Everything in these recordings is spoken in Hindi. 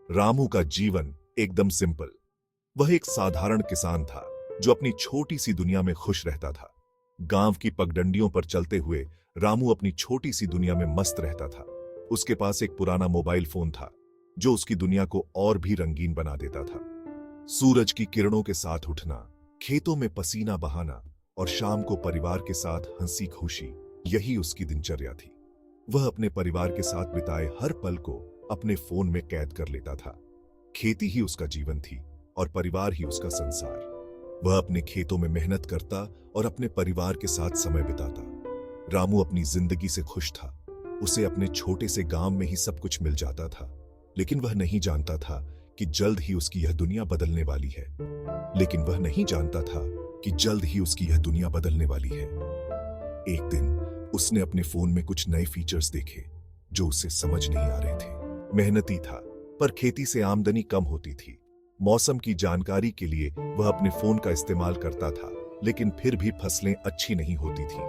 रामू का जीवन एकदम सिंपल। वह एक साधारण किसान था जो अपनी छोटी सी दुनिया में खुश रहता था। गांव की पगडंडियों पर चलते हुए रामू अपनी छोटी सी दुनिया में मस्त रहता था। उसके पास एक पुराना मोबाइल फोन था जो उसकी दुनिया को और भी रंगीन बना देता था। सूरज की किरणों के साथ उठना, खेतों में पसीना बहाना और शाम को परिवार के साथ हंसी खुशी, यही उसकी दिनचर्या थी। वह अपने परिवार के साथ बिताए हर पल को अपने फोन में कैद कर लेता था। खेती ही उसका जीवन थी और परिवार ही उसका संसार। वह अपने खेतों में मेहनत करता और अपने परिवार के साथ समय बिताता। रामू अपनी जिंदगी से खुश था। उसे अपने छोटे से गांव में ही सब कुछ मिल जाता था, लेकिन वह नहीं जानता था कि जल्द ही उसकी यह दुनिया बदलने वाली है। एक दिन उसने अपने फोन में कुछ नए फीचर्स देखे जो उसे समझ नहीं आ रहे थे। मेहनती था, पर खेती से आमदनी कम होती थी। मौसम की जानकारी के लिए वह अपने फोन का इस्तेमाल करता था, लेकिन फिर भी फसलें अच्छी नहीं होती थीं।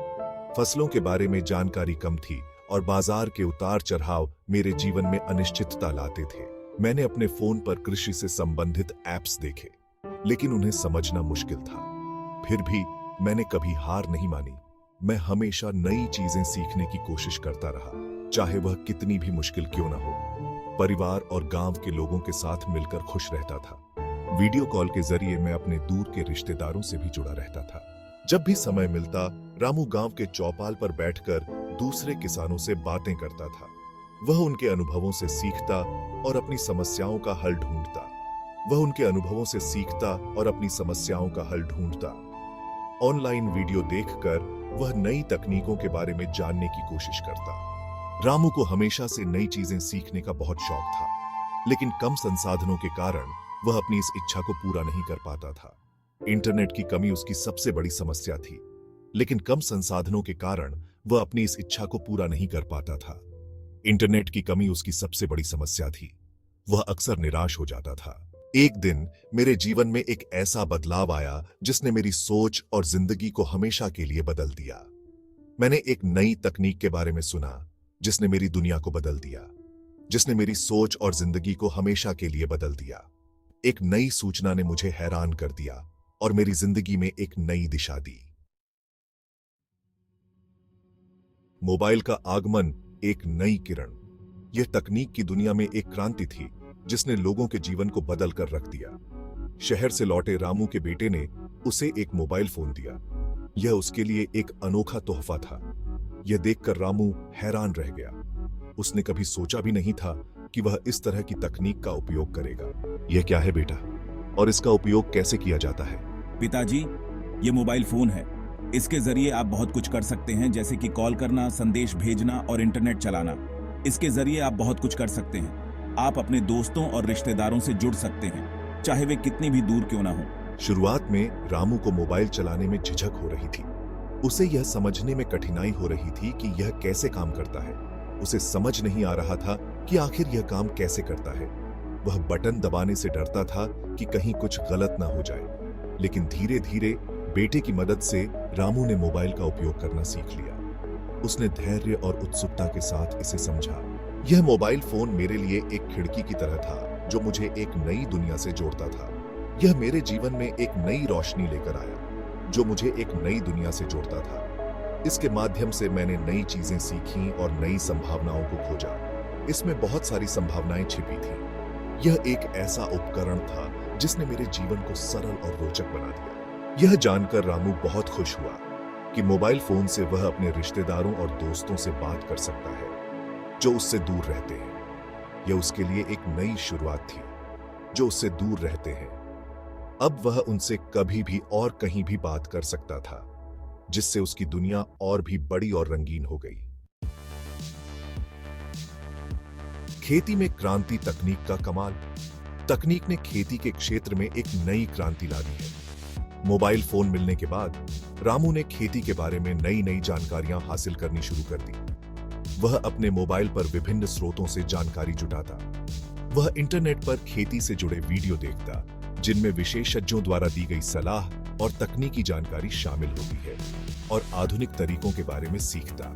फसलों के बारे में जानकारी कम थी और बाजार के उतार चढ़ाव मेरे जीवन में अनिश्चितता लाते थे। मैंने अपने फोन पर कृषि से संबंधित ऐप्स देखे, लेकिन उन्हें समझना मुश्किल था। फिर भी मैंने कभी हार नहीं मानी। मैं हमेशा नई चीजें सीखने की कोशिश करता रहा, चाहे वह कितनी भी मुश्किल क्यों न हो। परिवार और गांव के लोगों के साथ मिलकर खुश रहता था। वीडियो कॉल के जरिए मैं अपने दूर के रिश्तेदारों से भी जुड़ा रहता था। जब भी समय मिलता, रामू गांव के चौपाल पर बैठकर दूसरे किसानों से बातें करता था। वह उनके अनुभवों से सीखता और अपनी समस्याओं का हल ढूंढता। ऑनलाइन वीडियो देखकर वह नई तकनीकों के बारे में जानने की कोशिश करता। रामू को हमेशा से नई चीजें सीखने का बहुत शौक था, लेकिन कम संसाधनों के कारण वह अपनी इस इच्छा को पूरा नहीं कर पाता था। इंटरनेट की कमी उसकी सबसे बड़ी समस्या थी, लेकिन कम संसाधनों के कारण वह अपनी इस इच्छा को पूरा नहीं कर पाता था। इंटरनेट की कमी उसकी सबसे बड़ी समस्या थी। वह अक्सर निराश हो जाता था। एक दिन मेरे जीवन में एक ऐसा बदलाव आया जिसने मेरी सोच और जिंदगी को हमेशा के लिए बदल दिया। मैंने एक नई तकनीक के बारे में सुना जिसने मेरी दुनिया को बदल दिया, जिसने मेरी सोच और जिंदगी को हमेशा के लिए बदल दिया। एक नई सूचना ने मुझे हैरान कर दिया और मेरी जिंदगी में एक नई दिशा दी। मोबाइल का आगमन एक नई किरण। यह तकनीक की दुनिया में एक क्रांति थी जिसने लोगों के जीवन को बदल कर रख दिया। शहर से लौटे रामू के बेटे ने उसे एक मोबाइल फोन दिया। यह उसके लिए एक अनोखा तोहफा था। यह देखकर रामू हैरान रह गया। उसने कभी सोचा भी नहीं था कि वह इस तरह की तकनीक का उपयोग करेगा। यह क्या है बेटा, और इसका उपयोग कैसे किया जाता है? पिताजी, ये मोबाइल फोन है। इसके जरिए आप बहुत कुछ कर सकते हैं, जैसे कि कॉल करना, संदेश भेजना और इंटरनेट चलाना। इसके जरिए आप बहुत कुछ कर सकते हैं। आप अपने दोस्तों और रिश्तेदारों से जुड़ सकते हैं, चाहे वे कितनी भी दूर क्यों ना हो। शुरुआत में रामू को मोबाइल चलाने में झिझक हो रही थी। उसे यह समझने में कठिनाई हो रही थी कि यह कैसे काम करता है। उसे समझ नहीं आ रहा था कि आखिर यह काम कैसे करता है। वह बटन दबाने से डरता था कि कहीं कुछ गलत ना हो जाए। लेकिन धीरे धीरे बेटे की मदद से रामू ने मोबाइल का उपयोग करना सीख लिया। उसने धैर्य और उत्सुकता के साथ इसे समझा। यह मोबाइल फोन मेरे लिए एक खिड़की की तरह था जो मुझे एक नई दुनिया से जोड़ता था। यह मेरे जीवन में एक नई रोशनी लेकर आया जो मुझे एक नई दुनिया से जोड़ता था। इसके माध्यम से मैंने नई चीजें सीखी और नई संभावनाओं को खोजा। इसमें बहुत सारी संभावनाएं छिपी थी। यह एक ऐसा उपकरण था जिसने मेरे जीवन को सरल और रोचक बना दिया। यह जानकर रामू बहुत खुश हुआ कि मोबाइल फोन से वह अपने रिश्तेदारों और दोस्तों से बात कर सकता है जो उससे दूर रहते हैं। यह उसके लिए एक नई शुरुआत थी। जो उससे दूर रहते हैं, अब वह उनसे कभी भी और कहीं भी बात कर सकता था, जिससे उसकी दुनिया और भी बड़ी और रंगीन हो गई। खेती में क्रांति, तकनीक का कमाल। तकनीक ने खेती के क्षेत्र में एक नई क्रांति ला दी है। मोबाइल फोन मिलने के बाद रामू ने खेती के बारे में नई नई जानकारियां हासिल करनी शुरू कर दी। वह अपने मोबाइल पर विभिन्न स्रोतों से जानकारी जुटाता। वह इंटरनेट पर खेती से जुड़े वीडियो देखता, जिनमें विशेषज्ञों द्वारा दी गई सलाह और तकनीकी जानकारी शामिल होती है, और आधुनिक तरीकों के बारे में सीखता।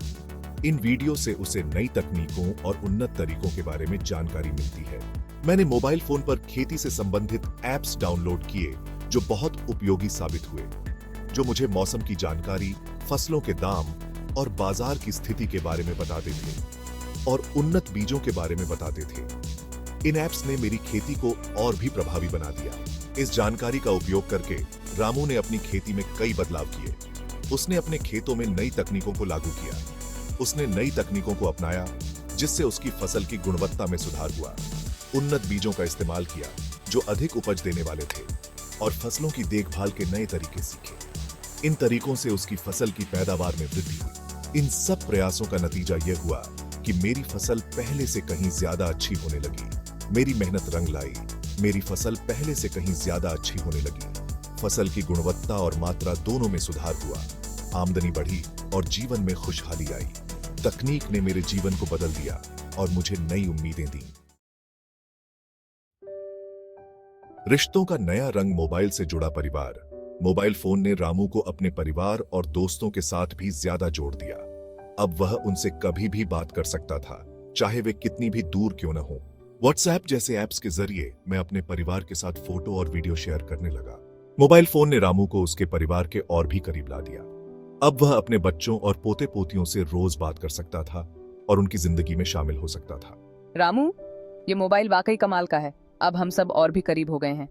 इन वीडियो से उसे नई तकनीकों और उन्नत तरीकों के बारे में जानकारी मिलती है। मैंने मोबाइल फोन पर खेती से संबंधित ऐप्स डाउनलोड किए जो बहुत उपयोगी साबित हुए, जो मुझे मौसम की जानकारी, फसलों के दाम और बाजार की स्थिति के बारे में बताते थे और उन्नत बीजों के बारे में बताते थे। इन ऐप्स ने मेरी खेती को और भी प्रभावी बना दिया। इस जानकारी का उपयोग करके रामू ने अपनी खेती में कई बदलाव किए। उसने अपने खेतों में नई तकनीकों को लागू किया। उसने नई तकनीकों को अपनाया जिससे उसकी फसल की गुणवत्ता में सुधार हुआ। उन्नत बीजों का इस्तेमाल किया जो अधिक उपज देने वाले थे और फसलों की देखभाल के नए तरीके सीखे। इन तरीकों से उसकी फसल की पैदावार में वृद्धि हुई। इन सब प्रयासों का नतीजा यह हुआ कि मेरी फसल पहले से कहीं ज्यादा अच्छी होने लगी। मेरी मेहनत रंग लाई। मेरी फसल पहले से कहीं ज्यादा अच्छी होने लगी। फसल की गुणवत्ता और मात्रा दोनों में सुधार हुआ। आमदनी बढ़ी और जीवन में खुशहाली आई। तकनीक ने मेरे जीवन को बदल दिया और मुझे नई उम्मीदें दी। रिश्तों का नया रंग मोबाइल से जुड़ा परिवार। मोबाइल फोन ने रामू को अपने परिवार और दोस्तों के साथ भी ज्यादा जोड़ दिया। अब वह उनसे कभी भी बात कर सकता था, चाहे वे कितनी भी दूर क्यों न हो। व्हाट्सएप जैसे ऐप्स के जरिए मैं अपने परिवार के साथ फोटो और वीडियो शेयर करने लगा। मोबाइल फोन ने रामू को उसके परिवार के और भी करीब ला दिया। अब वह अपने बच्चों और पोते पोतियों से रोज बात कर सकता था और उनकी जिंदगी में शामिल हो सकता था। रामू, ये मोबाइल वाकई कमाल का है। अब हम सब और भी करीब हो गए हैं।